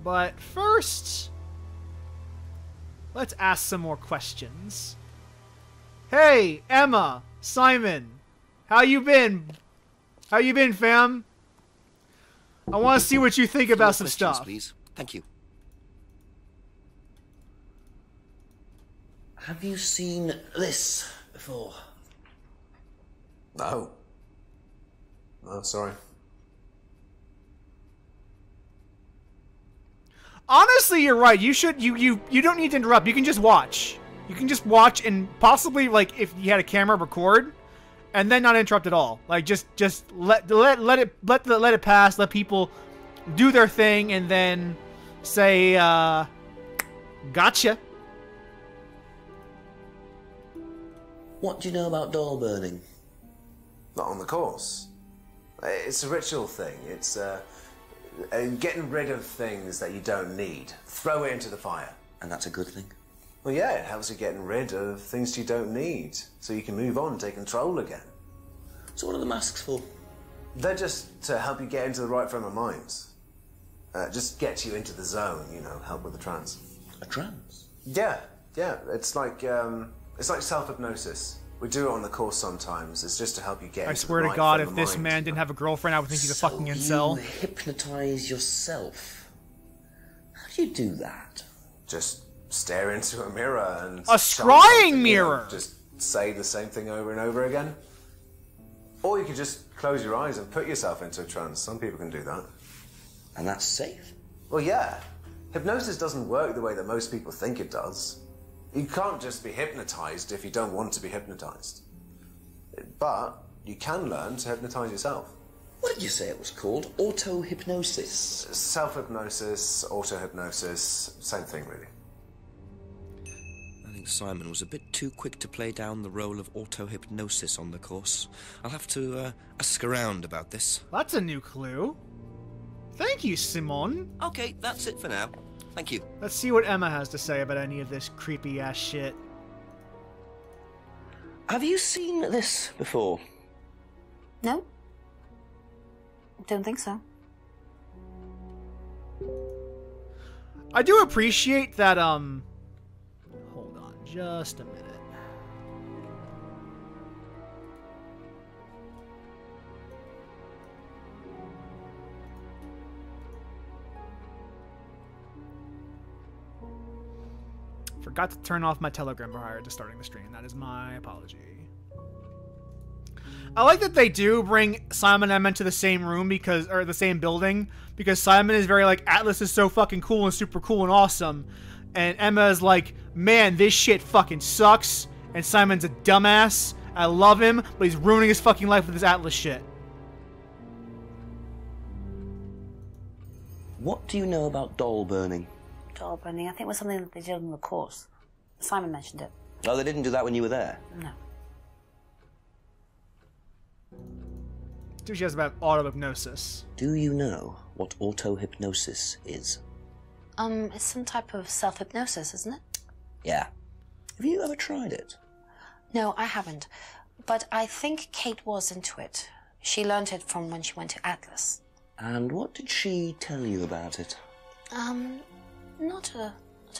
But first, let's ask some more questions. Hey, Emma, Simon, how you been? How you been, fam? I want to see what you think about some stuff. Please. Thank you. Have you seen this before? No. No, sorry. Honestly, you're right. You don't need to interrupt. You can just watch. You can just watch and possibly, like, if you had a camera, record, and then not interrupt at all. Like, just let it pass. Let people do their thing, and then say, gotcha. What do you know about doll burning? Not on the course. It's a ritual thing. It's getting rid of things that you don't need. Throw it into the fire. And that's a good thing? Well, yeah, it helps you getting rid of things you don't need, so you can move on, take control again. So what are the masks for? They're just to help you get into the right frame of mind. Just get you into the zone, you know, help with the trance. A trance? Yeah. It's like self-hypnosis. We do it on the course sometimes. It's just to help you get into the right frame of mind. I swear to God, if this man didn't have a girlfriend, I would think he's a fucking incel. You hypnotize yourself. How do you do that? Just stare into a mirror and... A scrying mirror! You know, just say the same thing over and over again. Or you could just close your eyes and put yourself into a trance. Some people can do that. And that's safe? Well, yeah. Hypnosis doesn't work the way that most people think it does. You can't just be hypnotized if you don't want to be hypnotized. But you can learn to hypnotize yourself. What did you say it was called? Auto-hypnosis? Self-hypnosis, auto-hypnosis, same thing, really. I think Simon was a bit too quick to play down the role of auto-hypnosis on the course. I'll have to ask around about this. That's a new clue. Thank you, Simon. Okay, that's it for now. Thank you. Let's see what Emma has to say about any of this creepy-ass shit. Have you seen this before? No. Don't think so. I do appreciate that, hold on just a minute. Forgot to turn off my Telegram prior to starting the stream. That is my apology. I like that they do bring Simon and Emma into the same room or the same building, because Simon is very like, Atlas is so fucking cool and super cool and awesome. And Emma is like, man, this shit fucking sucks. And Simon's a dumbass. I love him, but he's ruining his fucking life with this Atlas shit. What do you know about doll burning? Doll burning, I think it was something that they did on the course. Simon mentioned it. Oh, they didn't do that when you were there? No. Dude, she has about auto-hypnosis. Do you know what auto-hypnosis is? It's some type of self-hypnosis, isn't it? Yeah. Have you ever tried it? No, I haven't. But I think Kate was into it. She learned it from when she went to Atlas. And what did she tell you about it? Not a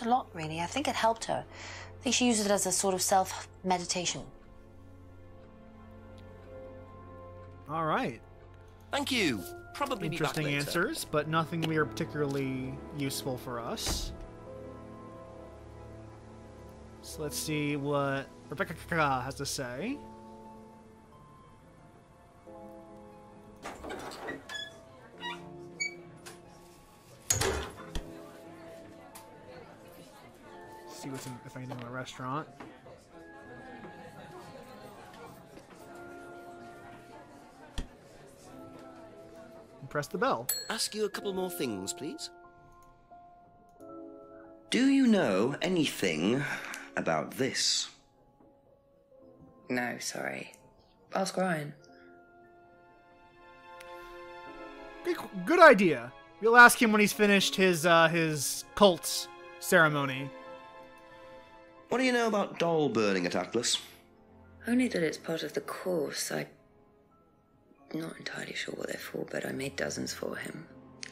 lot, really. I think it helped her. I think she used it as a sort of self-meditation. All right. Thank you. Probably interesting answers, but nothing we are particularly useful for us. So let's see what Rebecca has to say. See what's if anything in the restaurant. And press the bell. Ask you a couple more things, please. Do you know anything about this? No, sorry. Ask Ryan. Good idea. We'll ask him when he's finished his cult ceremony. What do you know about doll burning at Atlas? Only that it's part of the course. I'm not entirely sure what they're for, but I made dozens for him.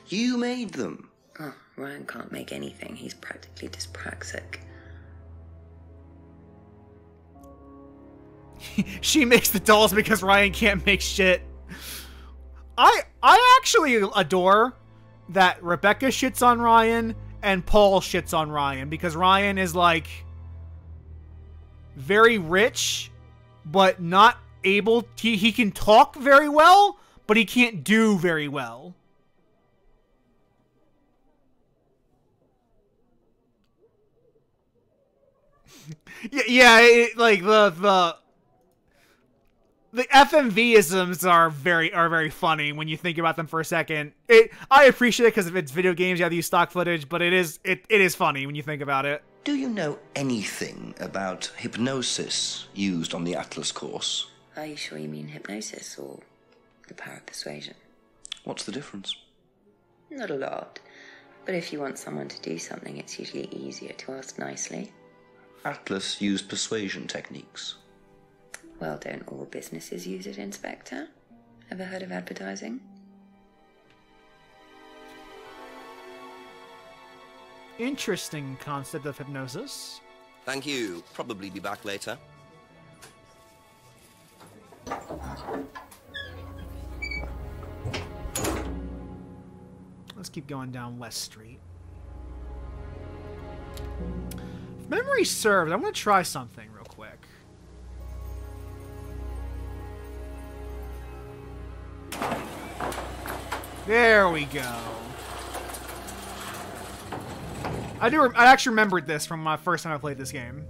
You made them? Oh, Ryan can't make anything. He's practically dyspraxic. She makes the dolls because Ryan can't make shit. I actually adore that Rebecca shits on Ryan and Paul shits on Ryan, because Ryan is like very rich but not able to, he can talk very well but he can't do very well. Like the FMV-isms are very funny when you think about them for a second. I appreciate it because if it's video games, you have to use stock footage, but it is funny when you think about it. Do you know anything about hypnosis used on the Atlas course? Are you sure you mean hypnosis or the power of persuasion? What's the difference? Not a lot. But if you want someone to do something, it's usually easier to ask nicely. Atlas used persuasion techniques. Well, don't all businesses use it, Inspector? Ever heard of advertising? Interesting concept of hypnosis. Thank you. Probably be back later. Let's keep going down West Street. If memory serves, I'm going to try something real quick. There we go. I actually remembered this from my first time I played this game.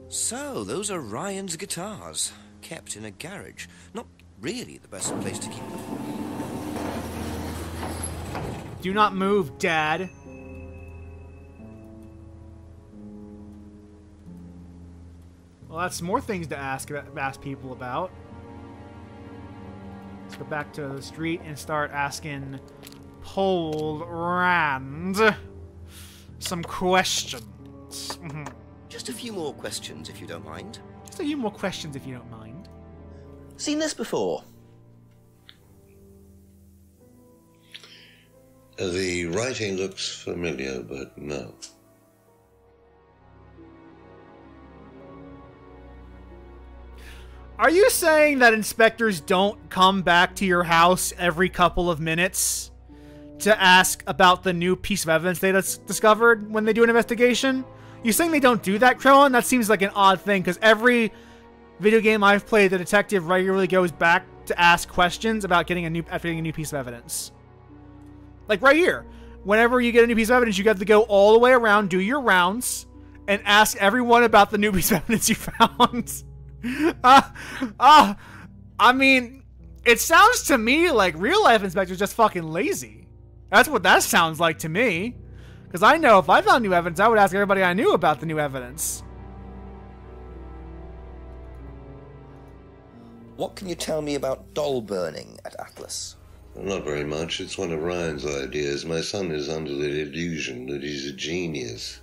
So, those are Ryan's guitars, kept in a garage. Not really the best place to keep them. Do not move, Dad. Well, that's more things to ask people about. Let's go back to the street and start asking Paul Rand some questions. Just a few more questions, if you don't mind. Just a few more questions, if you don't mind. Seen this before? The writing looks familiar, but no. Are you saying that inspectors don't come back to your house every couple of minutes to ask about the new piece of evidence they discovered when they do an investigation? You saying they don't do that, Krillin? That seems like an odd thing, because every video game I've played, the detective regularly goes back to ask questions about getting a new piece of evidence. Like right here. Whenever you get a new piece of evidence, you have to go all the way around, do your rounds, and ask everyone about the new piece of evidence you found. I mean, it sounds to me like real life inspectors just fucking lazy. That's what that sounds like to me. Because I know if I found new evidence, I would ask everybody I knew about the new evidence. What can you tell me about doll burning at Atlas? Not very much. It's one of Ryan's ideas. My son is under the illusion that he's a genius.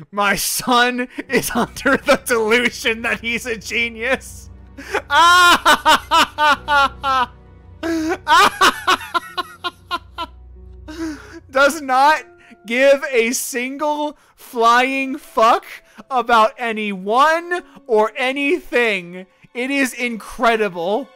My son is under the delusion that he's a genius. Does not give a single flying fuck about anyone or anything. It is incredible.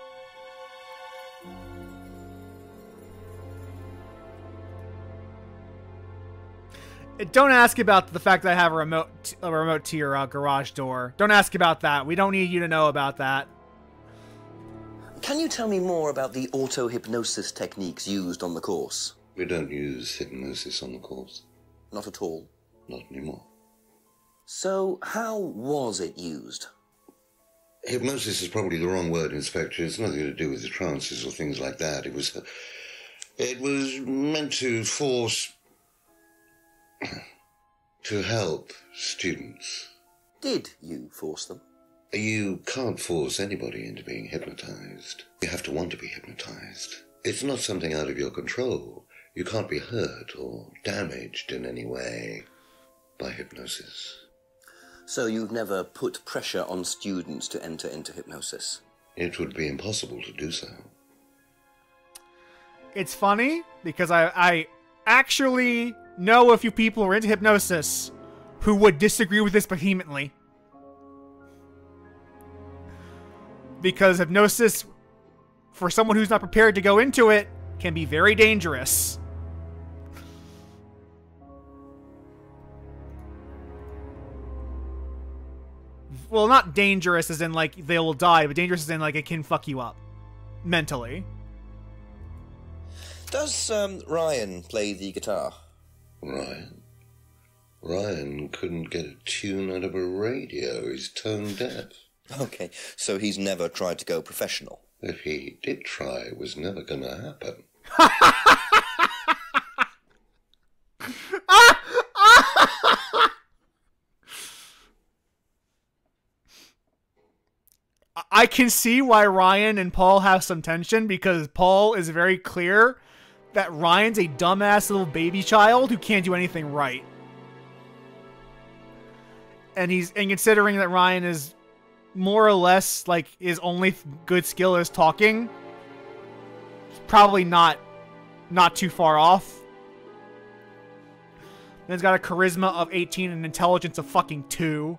Don't ask about the fact that I have a remote to your garage door. Don't ask about that. We don't need you to know about that. Can you tell me more about the auto-hypnosis techniques used on the course? We don't use hypnosis on the course. Not at all. Not anymore. So, how was it used? Hypnosis is probably the wrong word, Inspector. It's nothing to do with the trances or things like that. It was meant to force... to help students. Did you force them? You can't force anybody into being hypnotized. You have to want to be hypnotized. It's not something out of your control. You can't be hurt or damaged in any way by hypnosis. So you've never put pressure on students to enter into hypnosis? It would be impossible to do so. It's funny because I actually know a few people who are into hypnosis who would disagree with this vehemently. Because hypnosis, for someone who's not prepared to go into it, can be very dangerous. Well, not dangerous as in, like, they will die, but dangerous as in, like, it can fuck you up. Mentally. Does Ryan play the guitar? Ryan? Ryan couldn't get a tune out of a radio. He's tone deaf. Okay, so he's never tried to go professional. If he did try, it was never going to happen. I can see why Ryan and Paul have some tension, because Paul is very clear that Ryan's a dumbass little baby child who can't do anything right. And considering that Ryan is more or less, like, his only good skill is talking, it's probably not too far off. And he's got a charisma of 18 and intelligence of fucking 2.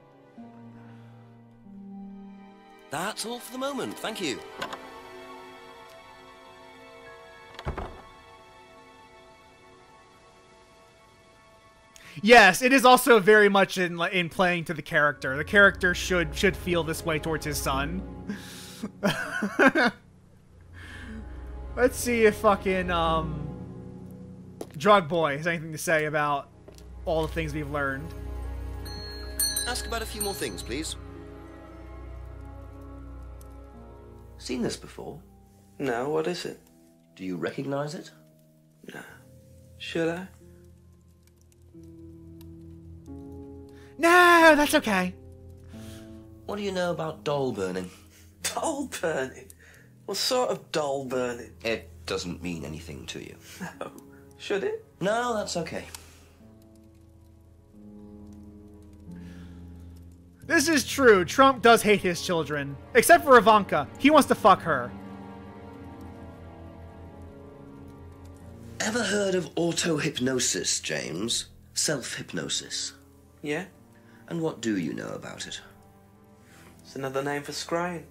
That's all for the moment, thank you. Yes, it is also very much in playing to the character. The character should feel this way towards his son. Let's see if fucking Drug Boy has anything to say about all the things we've learned. Ask about a few more things, please. Seen this before? No, what is it? Do you recognize it? No. Should I? No, that's okay. What do you know about doll burning? Doll burning? What sort of doll burning? It doesn't mean anything to you. No. Should it? No, that's okay. This is true. Trump does hate his children. Except for Ivanka. He wants to fuck her. Ever heard of auto-hypnosis, James? Self-hypnosis. Yeah? And what do you know about it? It's another name for scrying.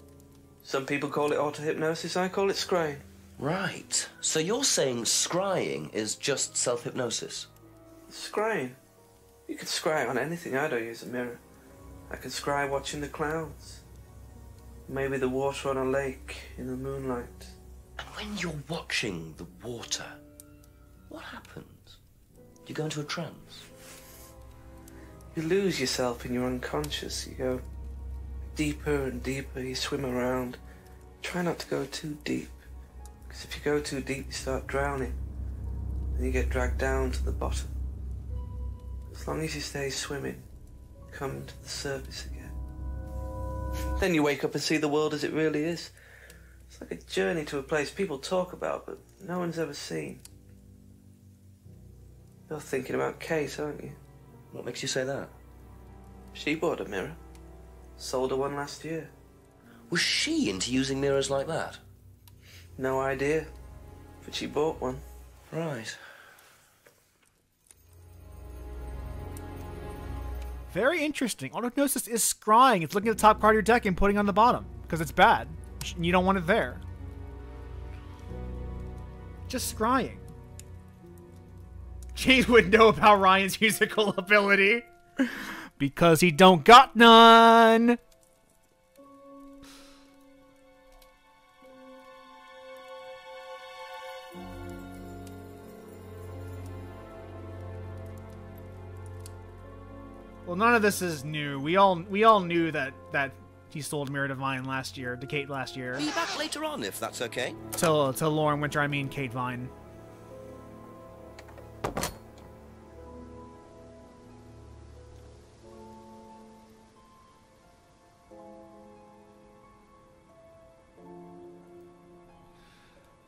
Some people call it auto-hypnosis, I call it scrying. Right. So you're saying scrying is just self-hypnosis? Scrying? You can scry on anything. I don't use a mirror. I can scry watching the clouds. Maybe the water on a lake in the moonlight. And when you're watching the water, what happens? You go into a trance? You lose yourself in your unconscious. You go deeper and deeper. You swim around. Try not to go too deep. Because if you go too deep, you start drowning. And you get dragged down to the bottom. As long as you stay swimming, come to the surface again. Then you wake up and see the world as it really is. It's like a journey to a place people talk about, but no one's ever seen. You're thinking about Kate, aren't you? What makes you say that? She bought a mirror. Sold her one last year. Was she into using mirrors like that? No idea. But she bought one. Right. Very interesting. Auto-hypnosis is scrying. It's looking at the top card of your deck and putting on the bottom. Because it's bad. You don't want it there. Just scrying. James wouldn't know about Ryan's musical ability. Because he don't got none. Well, none of this is new. We all knew that he sold Mirror Divine last year, to Kate last year. Be back later on, if that's okay. To Lauren Winter, I mean Kate Vine.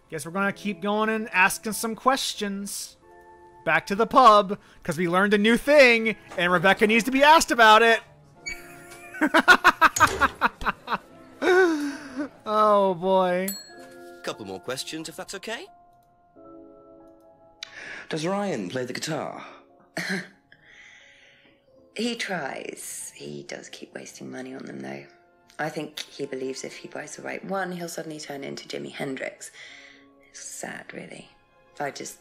Guess we're gonna keep going and asking some questions. Back to the pub, because we learned a new thing, and Rebecca needs to be asked about it. Oh boy. Couple more questions, if that's okay. Does Ryan play the guitar? He tries. He does keep wasting money on them, though. I think he believes if he buys the right one, he'll suddenly turn into Jimi Hendrix. It's sad, really. I just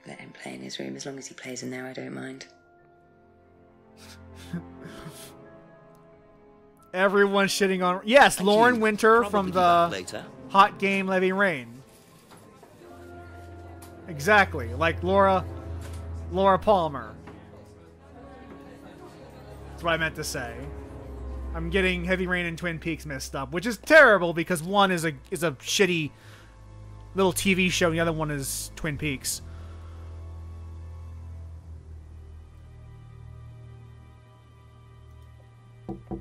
let him play in his room. As long as he plays in there, I don't mind. Everyone's shitting on... Yes, Thank Lauren you. Winter Probably from be the back later. Hot Game Levy Rain. Exactly, like Laura Palmer. That's what I meant to say. I'm getting Heavy Rain and Twin Peaks mixed up, which is terrible because one is a shitty little TV show and the other one is Twin Peaks.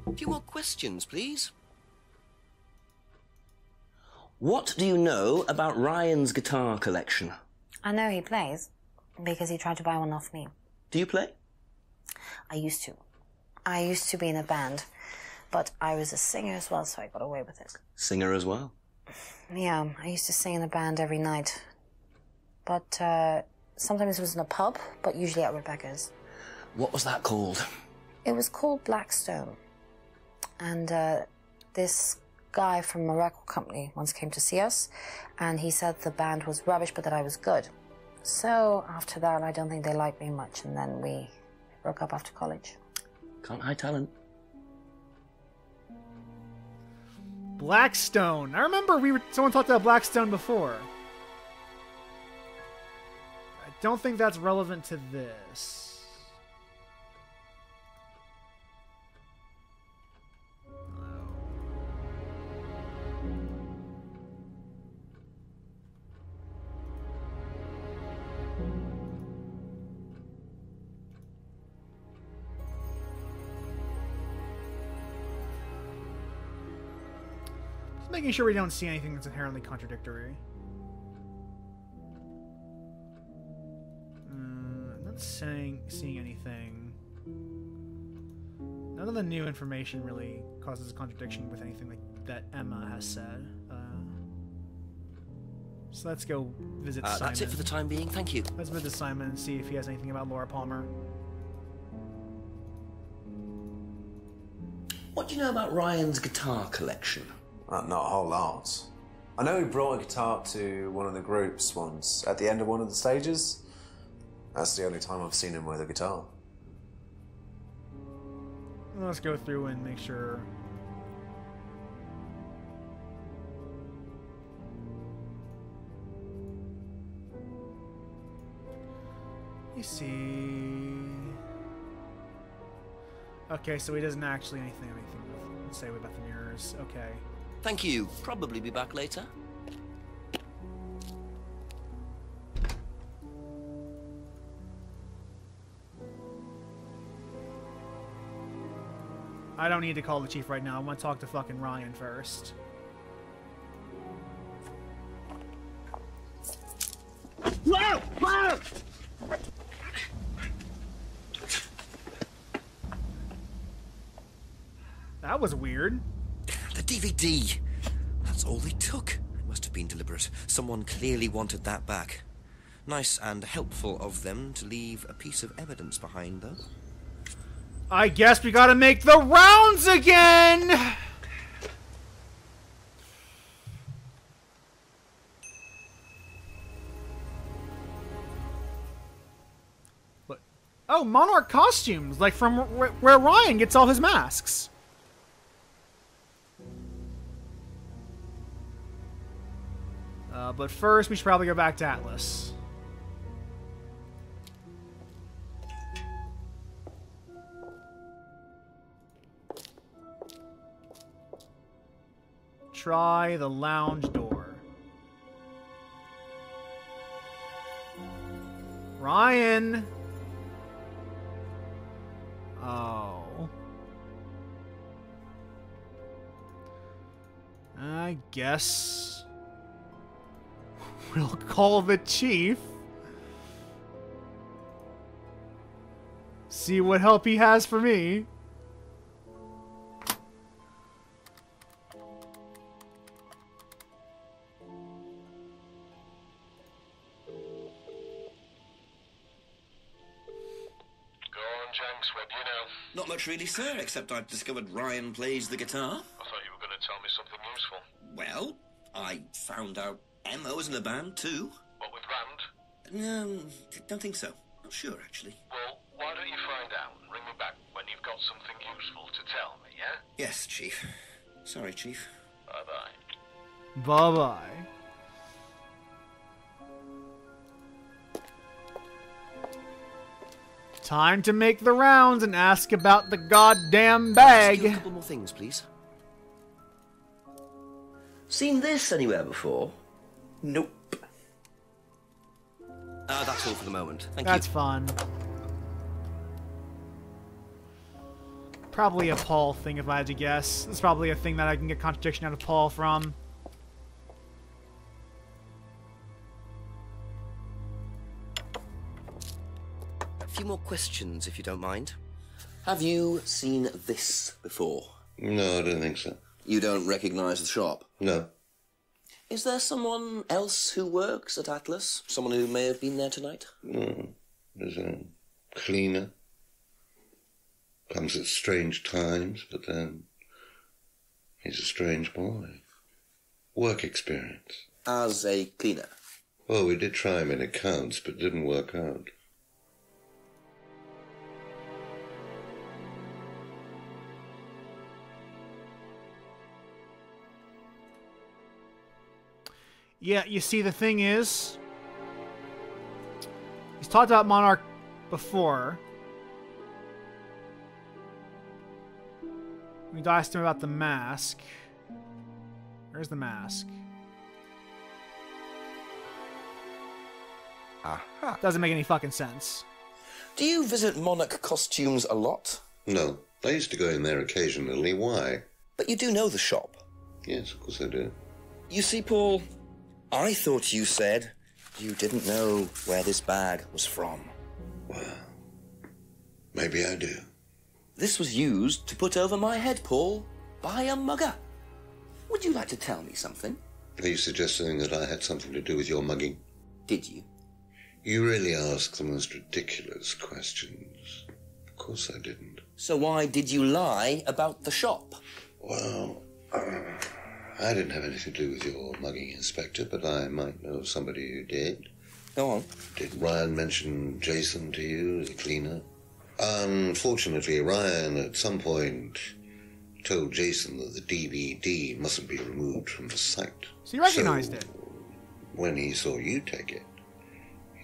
A few more questions, please. What do you know about Ryan's guitar collection? I know he plays, because he tried to buy one off me. Do you play? I used to. I used to be in a band, but I was a singer as well, so I got away with it. Singer as well? Yeah, I used to sing in a band every night. But sometimes it was in a pub, but usually at Rebecca's. What was that called? It was called Blackstone. And this guy from a record company once came to see us, and he said the band was rubbish, but that I was good. So after that, I don't think they liked me much, and then we broke up after college. Can't hide talent. Blackstone. I remember someone talked about Blackstone before. I don't think that's relevant to this. Making sure we don't see anything that's inherently contradictory. I'm not seeing anything. None of the new information really causes a contradiction with anything that Emma has said. So let's go visit Simon. That's it for the time being, thank you. Let's visit Simon and see if he has anything about Laura Palmer. What do you know about Ryan's guitar collection? Not a whole lot. I know he brought a guitar to one of the groups once, at the end of one of the stages. That's the only time I've seen him with a guitar. Let's go through and make sure. You see. Okay, so he doesn't actually anything to say about the mirrors. Okay. Thank you. Probably be back later. I don't need to call the chief right now. I want to talk to fucking Ryan first. Whoa! Whoa! That was weird. The DVD! That's all they took. It must have been deliberate. Someone clearly wanted that back. Nice and helpful of them to leave a piece of evidence behind, though. I guess we gotta make the rounds again! What? Oh, Monarch costumes, like from where Ryan gets all his masks. But first, we should probably go back to Atlas. Try the lounge door. Ryan! Oh. I guess we'll call the chief. See what help he has for me. what do you know? Not much really, sir, except I've discovered Ryan plays the guitar. I thought you were going to tell me something useful. Well, I found out Emma was in the band, too. What with Rand? No, don't think so. Not sure, actually. Well, why don't you find out and ring me back when you've got something useful to tell me, yeah? Yes, Chief. Sorry, Chief. Bye-bye. Bye-bye. Time to make the rounds and ask about the goddamn bag. Just a couple more things, please. Seen this anywhere before? Nope. That's all for the moment. Thank you. That's fun. Probably a Paul thing, if I had to guess. It's probably a thing that I can get contradiction out of Paul from. A few more questions, if you don't mind. Have you seen this before? No, I don't think so. You don't recognize the shop? No. Is there someone else who works at Atlas? Someone who may have been there tonight? No. There's a cleaner. Comes at strange times, but then he's a strange boy. Work experience. As a cleaner? Well, we did try him in accounts, but it didn't work out. Yeah, you see, the thing is, he's talked about Monarch before. We asked him about the mask. Where's the mask? Aha. Doesn't make any fucking sense. Do you visit Monarch costumes a lot? No. I used to go in there occasionally. Why? But you do know the shop. Yes, of course I do. You see, Paul, I thought you said you didn't know where this bag was from. Well, maybe I do. This was used to put over my head, Paul, by a mugger. Would you like to tell me something? Are you suggesting that I had something to do with your mugging? Did you? You really ask the most ridiculous questions. Of course I didn't. So why did you lie about the shop? Well, I didn't have anything to do with your mugging, Inspector, but I might know somebody who did. Go on. Did Ryan mention Jason to you as a cleaner? Unfortunately, Ryan at some point told Jason that the DVD mustn't be removed from the site. So you recognized it? When he saw you take it,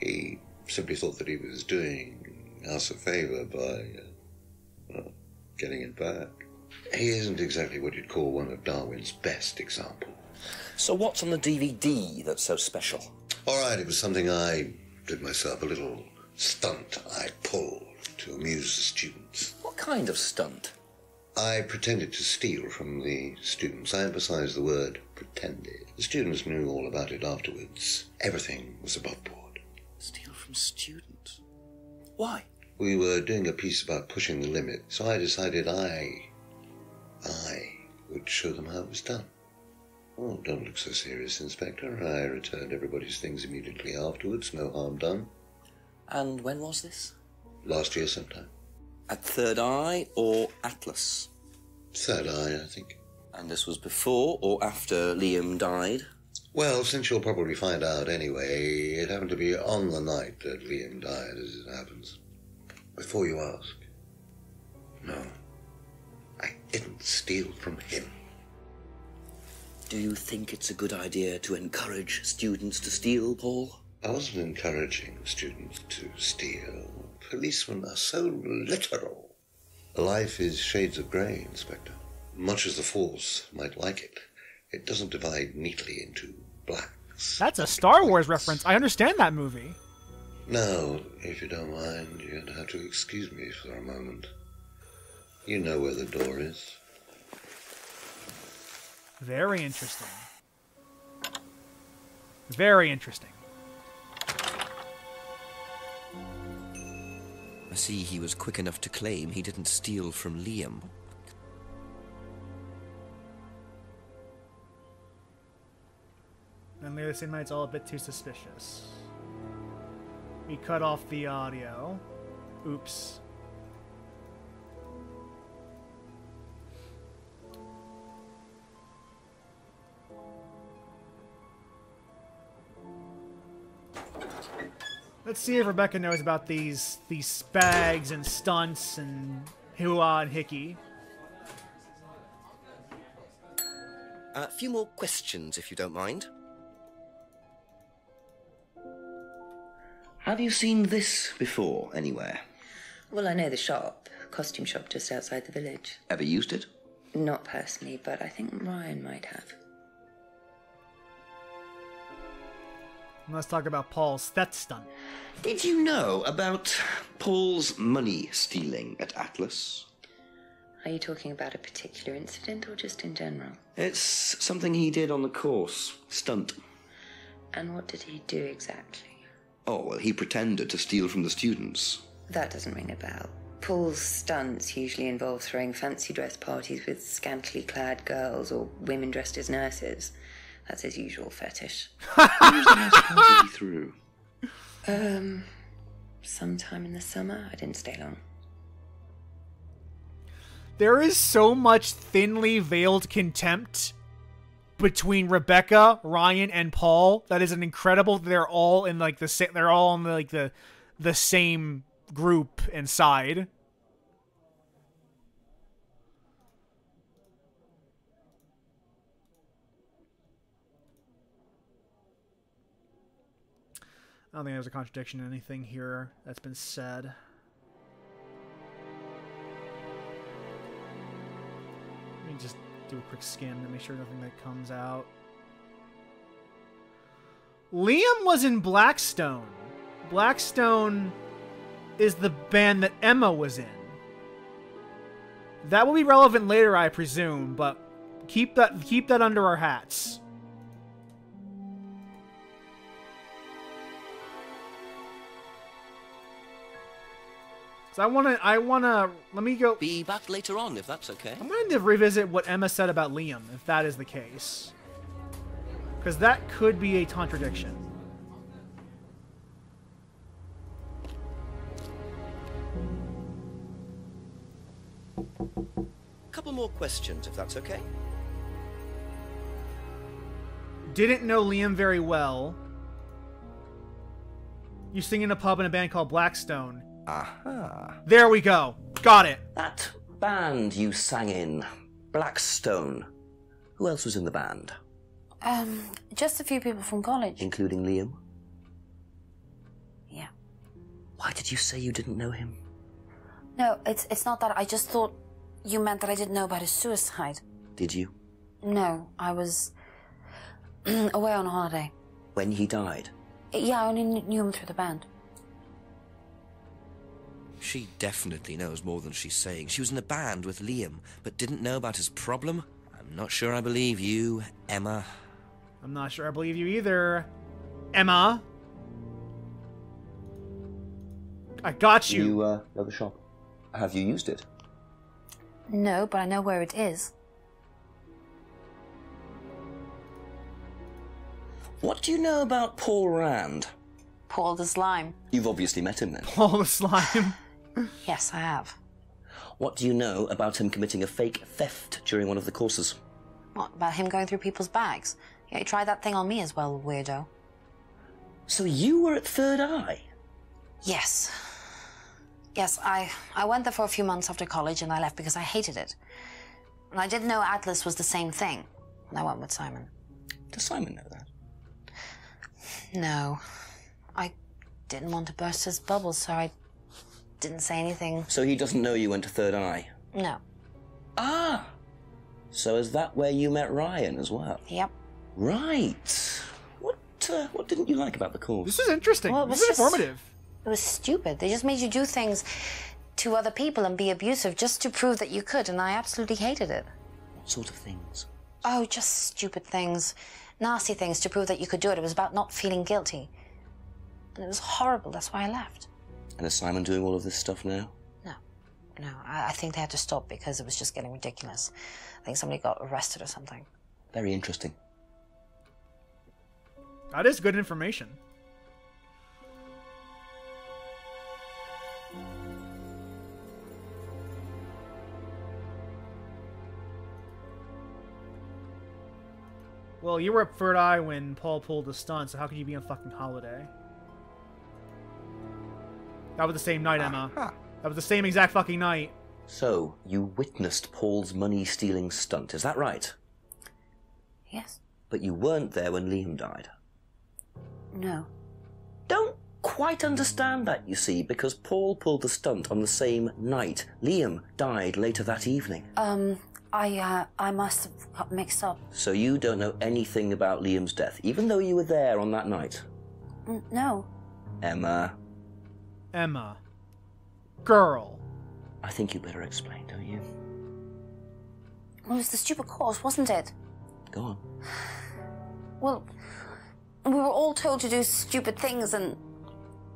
he simply thought that he was doing us a favor by getting it back. He isn't exactly what you'd call one of Darwin's best examples. So what's on the DVD that's so special? All right, it was something I did myself, a little stunt I pulled to amuse the students. What kind of stunt? I pretended to steal from the students. I emphasize the word pretended. The students knew all about it afterwards. Everything was above board. Steal from students? Why? We were doing a piece about pushing the limit, so I decided I would show them how it was done. Oh, don't look so serious, Inspector. I returned everybody's things immediately afterwards. No harm done. And when was this? Last year sometime. At Third Eye or Atlas? Third Eye, I think. And this was before or after Liam died? Well, since you'll probably find out anyway, it happened to be on the night that Liam died, as it happens. Before you ask, no, I didn't steal from him. Do you think it's a good idea to encourage students to steal, Paul? I wasn't encouraging students to steal. Policemen are so literal. Life is shades of grey, Inspector. Much as the Force might like it, it doesn't divide neatly into blacks. That's a Star Wars reference. I understand that movie. Now, if you don't mind, you're going to have to excuse me for a moment. You know where the door is. Very interesting. Very interesting. I see he was quick enough to claim he didn't steal from Liam. And later the same night, it's all a bit too suspicious. We cut off the audio. Oops. Let's see if Rebecca knows about these spags and stunts and hoo-ah and hickey. A few more questions, if you don't mind. Have you seen this before, anywhere? Well, I know the shop. Costume shop just outside the village. Ever used it? Not personally, but I think Ryan might have. Let's talk about Paul's theft stunt. Did you know about Paul's money stealing at Atlas? Are you talking about a particular incident or just in general? It's something he did on the course. Stunt. And what did he do exactly? Oh, well, he pretended to steal from the students. That doesn't ring a bell. Paul's stunts usually involve throwing fancy dress parties with scantily clad girls or women dressed as nurses. That's his usual fetish. When was the last party he threw? Sometime in the summer. I didn't stay long. There is so much thinly veiled contempt between Rebecca, Ryan, and Paul that is an incredible. They're all in like the same. They're all in like the same group and side. I don't think there's a contradiction in anything here that's been said. Let me just do a quick skim to make sure nothing that comes out. Liam was in Blackstone. Blackstone is the band that Emma was in. That will be relevant later, I presume, but keep that under our hats. So I wanna let me go. Be back later on, if that's okay. I'm going to revisit what Emma said about Liam, if that is the case. Because that could be a contradiction. Couple more questions, if that's okay. Didn't know Liam very well. You sing in a pub in a band called Blackstone. Aha. There we go. Got it. That band you sang in, Blackstone. Who else was in the band? Just a few people from college. Including Liam? Yeah. Why did you say you didn't know him? No, it's not that. I just thought you meant that I didn't know about his suicide. Did you? No, I was away on holiday. When he died? Yeah, I only knew him through the band. She definitely knows more than she's saying. She was in a band with Liam, but didn't know about his problem. I'm not sure I believe you, Emma. I'm not sure I believe you either, Emma. I got you. You know the shop. Have you used it? No, but I know where it is. What do you know about Paul Rand? Paul the Slime. You've obviously met him then. Paul the Slime. Yes, I have. What do you know about him committing a fake theft during one of the courses? What, about him going through people's bags? Yeah, he tried that thing on me as well, weirdo. So you were at Third Eye? Yes. Yes, I went there for a few months after college and I left because I hated it. And I didn't know Atlas was the same thing. And I went with Simon. Does Simon know that? No. I didn't want to burst his bubble, so I didn't say anything. So he doesn't know you went to Third Eye? No. Ah! So is that where you met Ryan as well? Yep. Right. What didn't you like about the course? This is interesting. Well, this is informative. It was stupid. They just made you do things to other people and be abusive just to prove that you could, and I absolutely hated it. What sort of things? Oh, just stupid things. Nasty things to prove that you could do it. It was about not feeling guilty. And it was horrible. That's why I left. And is Simon doing all of this stuff now? No, I think they had to stop because it was just getting ridiculous. I think somebody got arrested or something. Very interesting. That is good information. Well, you were at Third Eye when Paul pulled the stunt, so how could you be on fucking holiday? That was the same night, Emma. That was the same exact fucking night. So, you witnessed Paul's money-stealing stunt, is that right? Yes. But you weren't there when Liam died. No. Don't quite understand that, you see, because Paul pulled the stunt on the same night. Liam died later that evening. I must have got mixed up. So you don't know anything about Liam's death, even though you were there on that night? No. Emma. Emma. Girl. I think you better explain, don't you? It was the stupid course, wasn't it? Go on. Well, we were all told to do stupid things, and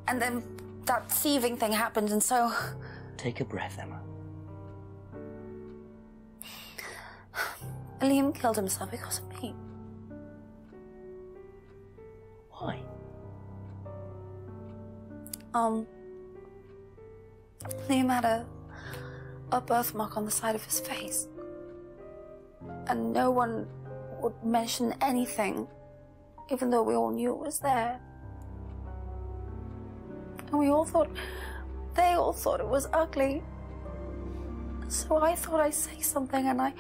then that thieving thing happened, and so... Take a breath, Emma. Liam killed himself because of me. Why? Liam had a birthmark on the side of his face. And no one would mention anything, even though we all knew it was there. And they all thought it was ugly. So I thought I'd say something, and I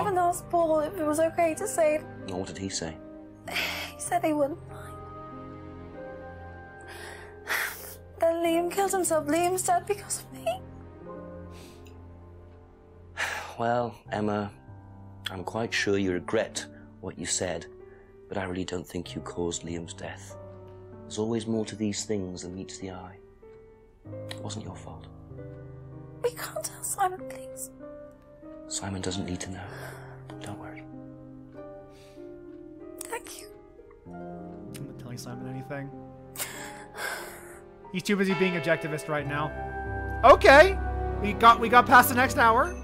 even asked Paul if it was okay to say it. What did he say? He said he wouldn't mind. Then Liam killed himself. Liam's dead because of me. Well, Emma, I'm quite sure you regret what you said, but I really don't think you caused Liam's death. There's always more to these things than meets the eye. It wasn't your fault. We can't tell Simon, please. Simon doesn't need to know. Don't worry. Thank you. I'm not telling Simon anything. He's too busy being objectivist right now. Okay, we got past the next hour.